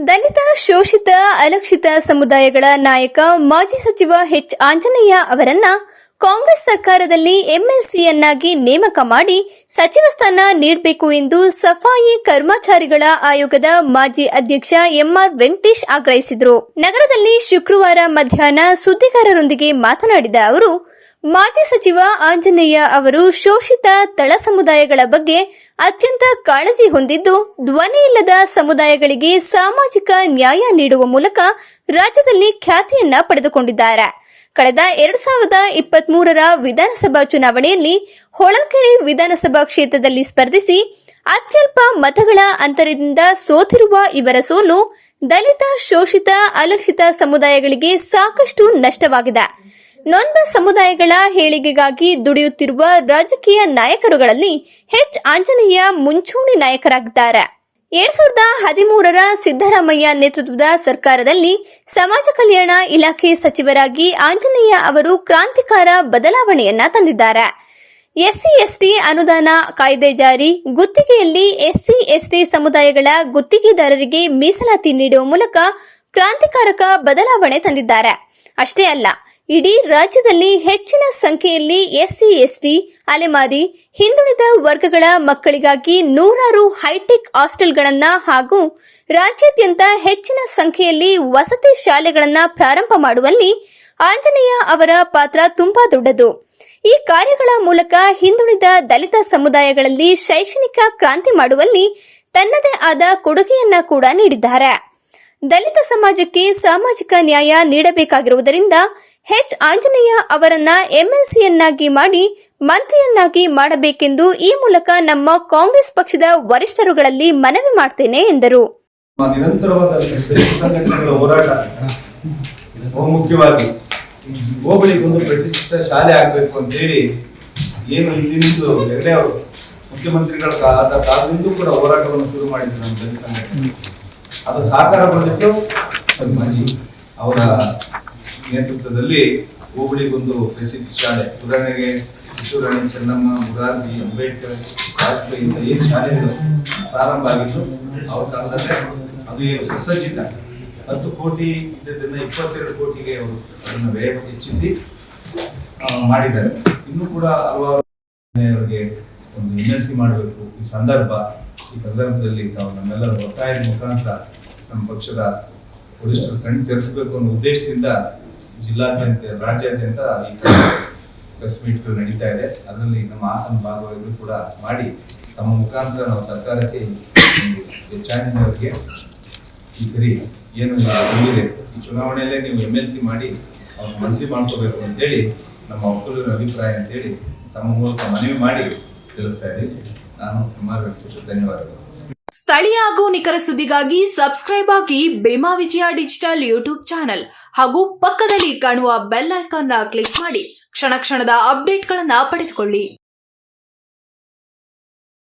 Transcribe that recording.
ದಲಿತ, ಶೋಷಿತ, ಅಲಕ್ಷಿತ ಸಮುದಾಯಗಳ ನಾಯಕ ಮಾಜಿ ಸಚಿವ ಎಚ್ ಆಂಜನೇಯ ಅವರನ್ನ ಕಾಂಗ್ರೆಸ್ ಸರ್ಕಾರದಲ್ಲಿ ಎಂಎಲ್ಸಿಯನ್ನಾಗಿ ನೇಮಕ ಮಾಡಿ ಸಚಿವ ಸ್ಥಾನ ನೀಡಬೇಕು ಎಂದು ಸಫಾಯಿ ಕರ್ಮಚಾರಿಗಳ ಆಯೋಗದ ಮಾಜಿ ಅಧ್ಯಕ್ಷ ಎಂಆರ್ ವೆಂಕಟೇಶ್ ಆಗ್ರಹಿಸಿದರು. ನಗರದಲ್ಲಿ ಶುಕ್ರವಾರ ಮಧ್ಯಾಹ್ನ ಸುದ್ದಿಗಾರರೊಂದಿಗೆ ಮಾತನಾಡಿದ ಅವರು, ಮಾಜಿ ಸಚಿವ ಆಂಜನೇಯ ಅವರು ಶೋಷಿತ ತಳ ಸಮುದಾಯಗಳ ಬಗ್ಗೆ ಅತ್ಯಂತ ಕಾಳಜಿ ಹೊಂದಿದ್ದು, ಧ್ವನಿಯಿಲ್ಲದ ಸಮುದಾಯಗಳಿಗೆ ಸಾಮಾಜಿಕ ನ್ಯಾಯ ನೀಡುವ ಮೂಲಕ ರಾಜ್ಯದಲ್ಲಿ ಖ್ಯಾತಿಯನ್ನ ಪಡೆದುಕೊಂಡಿದ್ದಾರೆ. ಕಳೆದ 2023ರ ವಿಧಾನಸಭಾ ಚುನಾವಣೆಯಲ್ಲಿ ಹೊಳಲ್ಕೆರೆ ವಿಧಾನಸಭಾ ಕ್ಷೇತ್ರದಲ್ಲಿ ಸ್ಪರ್ಧಿಸಿ ಅತ್ಯಲ್ಪ ಮತಗಳ ಅಂತರದಿಂದ ಸೋತಿರುವ ಇವರ ಸೋಲು ದಲಿತ, ಶೋಷಿತ, ಅಲಕ್ಷಿತ ಸಮುದಾಯಗಳಿಗೆ ಸಾಕಷ್ಟು ನಷ್ಟವಾಗಿದೆ. ನೊಂದ ಸಮುದಾಯಗಳ ಏಳಿಗೆಗಾಗಿ ದುಡಿಯುತ್ತಿರುವ ರಾಜಕೀಯ ನಾಯಕರುಗಳಲ್ಲಿ ಎಚ್ ಆಂಜನೇಯ ಮುಂಚೂಣಿ ನಾಯಕರಾಗಿದ್ದಾರೆ. 2013ರ ಸಿದ್ದರಾಮಯ್ಯ ನೇತೃತ್ವದ ಸರ್ಕಾರದಲ್ಲಿ ಸಮಾಜ ಕಲ್ಯಾಣ ಇಲಾಖೆ ಸಚಿವರಾಗಿ ಆಂಜನೇಯ ಅವರು ಕ್ರಾಂತಿಕಾರ ಬದಲಾವಣೆಯನ್ನ ತಂದಿದ್ದಾರೆ. ಎಸ್ಸಿ-ಎಸ್ಟಿ ಅನುದಾನ ಕಾಯ್ದೆ ಜಾರಿ, ಗುತ್ತಿಗೆಯಲ್ಲಿ ಎಸ್ಸಿ-ಎಸ್ಟಿ ಸಮುದಾಯಗಳ ಗುತ್ತಿಗೆದಾರರಿಗೆ ಮೀಸಲಾತಿ ನೀಡುವ ಮೂಲಕ ಕ್ರಾಂತಿಕಾರಕ ಬದಲಾವಣೆ ತಂದಿದ್ದಾರೆ. ಅಷ್ಟೇ ಅಲ್ಲ, ಇಡೀ ರಾಜ್ಯದಲ್ಲಿ ಹೆಚ್ಚಿನ ಸಂಖ್ಯೆಯಲ್ಲಿ ಎಸ್ಸಿ-ಎಸ್ಟಿ, ಅಲೆಮಾರಿ, ಹಿಂದುಳಿದ ವರ್ಗಗಳ ಮಕ್ಕಳಿಗಾಗಿ ನೂರಾರು ಹೈಟೆಕ್ ಹಾಸ್ಟೆಲ್ಗಳನ್ನು ಹಾಗೂ ರಾಜ್ಯಾದ್ಯಂತ ಹೆಚ್ಚಿನ ಸಂಖ್ಯೆಯಲ್ಲಿ ವಸತಿ ಶಾಲೆಗಳನ್ನು ಪ್ರಾರಂಭ ಮಾಡುವಲ್ಲಿ ಆಂಜನೇಯ ಅವರ ಪಾತ್ರ ತುಂಬಾ ದೊಡ್ಡದು. ಈ ಕಾರ್ಯಗಳ ಮೂಲಕ ಹಿಂದುಳಿದ ದಲಿತ ಸಮುದಾಯಗಳಲ್ಲಿ ಶೈಕ್ಷಣಿಕ ಕ್ರಾಂತಿ ಮಾಡುವಲ್ಲಿ ತನ್ನದೇ ಆದ ಕೊಡುಗೆಯನ್ನ ಕೂಡ ನೀಡಿದ್ದಾರೆ. ದಲಿತ ಸಮಾಜಕ್ಕೆ ಸಾಮಾಜಿಕ ನ್ಯಾಯ ನೀಡಬೇಕಾಗಿರುವುದರಿಂದ ಎಚ್ ಆಂಜನೇಯ ಅವರನ್ನ ಎಂಎಲ್ಸಿಯನ್ನಾಗಿ ಮಾಡಿ ಮಂತ್ರಿಯನ್ನಾಗಿ ಮಾಡಬೇಕೆಂದು ಈ ಮೂಲಕ ನಮ್ಮ ಕಾಂಗ್ರೆಸ್ ಪಕ್ಷದ ವರಿಷ್ಠರುಗಳಲ್ಲಿ ಮನವಿ ಮಾಡ್ತೇನೆ ಎಂದರು. ನಿರಂತರವಾದ ಸಂಘಟನೆಗಳ ಹೋರಾಟ ಮುಖ್ಯವಾಗಿ ಹೋಬಳಿಗೊಂದು ಪ್ರತಿಷ್ಠಿತ ಶಾಲೆ ಆಗಬೇಕು ಅಂತ ಹೇಳಿ ಏನು ಹಿಂದಿನಿಂದ ಹೆಗಡೆ ಅವರು ಮುಖ್ಯಮಂತ್ರಿಗಳ ಕಾಲದಿಂದ ಕೂಡ ಹೋರಾಟವನ್ನು ಶುರು ಮಾಡಿದ್ರು ನಮ್ಮ ದಲಿತ ಸಂಘಟನೆ. ಅದು ಸಾಕಾರಗೊಂಡಿತ್ತು ಮಾಜಿ ಅವರ ನೇತೃತ್ವದಲ್ಲಿ ಹೋಬಳಿಗೊಂದು ಪ್ರಸಿದ್ಧ ಶಾಲೆ, ಉದಾಹರಣೆಗೆ ಕಿಶೋರಾಣಿ ಚೆನ್ನಮ್ಮ, ಮುರಾರ್ಜಿ, ಅಂಬೇಡ್ಕರ್, ವಾಜಪೇಯಿ ಏನು ಶಾಲೆಗಳು ಪ್ರಾರಂಭ ಆಗಿತ್ತು ಅವ್ರ ಕಾಲದಲ್ಲೇ ಅದು ಏನು ಸುಸಜ್ಜಿತ 10 ಕೋಟಿ ಇದ್ದದನ್ನ 22 ಕೋಟಿಗೆ ಅವರು ಅದನ್ನು ವ್ಯಯ ಹೆಚ್ಚಿಸಿ ಮಾಡಿದ್ದಾರೆ. ಇನ್ನೂ ಕೂಡ ಹಲವಾರು ಅವರಿಗೆ ಒಂದು ಎಂಎಲ್ಸಿ ಮಾಡಬೇಕು. ಈ ಸಂದರ್ಭದಲ್ಲಿ ತಾವು ನಮ್ಮೆಲ್ಲರ ಒತ್ತಾಯದ ಮುಖಾಂತರ ನಮ್ಮ ಪಕ್ಷದ ವರಿಷ್ಠರು ಕಣ್ಣು ತೆರೆಸಬೇಕು ಅನ್ನೋ ಉದ್ದೇಶದಿಂದ ಜಿಲ್ಲಾದ್ಯಂತ, ರಾಜ್ಯಾದ್ಯಂತ ಈ ಪ್ರೆಸ್ ಮೀಟ್ಗಳು ನಡೀತಾ ಇದೆ. ಅದರಲ್ಲಿ ನಮ್ಮ ಹಾಸನ ಭಾಗವನ್ನು ಕೂಡ ಮಾಡಿ ತಮ್ಮ ಮುಖಾಂತರ ನಾವು ಸರ್ಕಾರಕ್ಕೆ ಹೆಚ್ಚಾನಿನವರಿಗೆ ಈ ಸರಿ ಏನು ಬಂದಿದೆ, ಈ ಚುನಾವಣೆಯಲ್ಲೇ ನೀವು ಎಂಎಲ್ಸಿ ಮಾಡಿ ಅವ್ರು ಮಂತ್ರಿ ಮಾಡ್ಕೋಬೇಕು ಅಂತೇಳಿ ನಮ್ಮ ಒಕ್ಕಲಿಗರ ಅಭಿಪ್ರಾಯ ಅಂತೇಳಿ ತಮ್ಮ ಮೂಲಕ ಮನವಿ ಮಾಡಿ ತಿಳಿಸ್ತಾ ಇದ್ದೀವಿ. ನಾನು ಕುಮಾರ್ ವೆಂಕಟೇಶ್, ಧನ್ಯವಾದಗಳು. ಸ್ಥಳೀಯ ಹಾಗೂ ನಿಖರ ಸುದ್ದಿಗಾಗಿ ಸಬ್ಸ್ಕ್ರೈಬ್ ಆಗಿ ಬೇಮಾ ವಿಜಯ ಡಿಜಿಟಲ್ ಯೂಟ್ಯೂಬ್ ಚಾನೆಲ್ ಹಾಗೂ ಪಕ್ಕದಲ್ಲಿ ಕಾಣುವ ಬೆಲ್ ಐಕಾನ್ ಕ್ಲಿಕ್ ಮಾಡಿ ಕ್ಷಣ ಕ್ಷಣದ ಅಪ್ಡೇಟ್ಗಳನ್ನು ಪಡೆದುಕೊಳ್ಳಿ.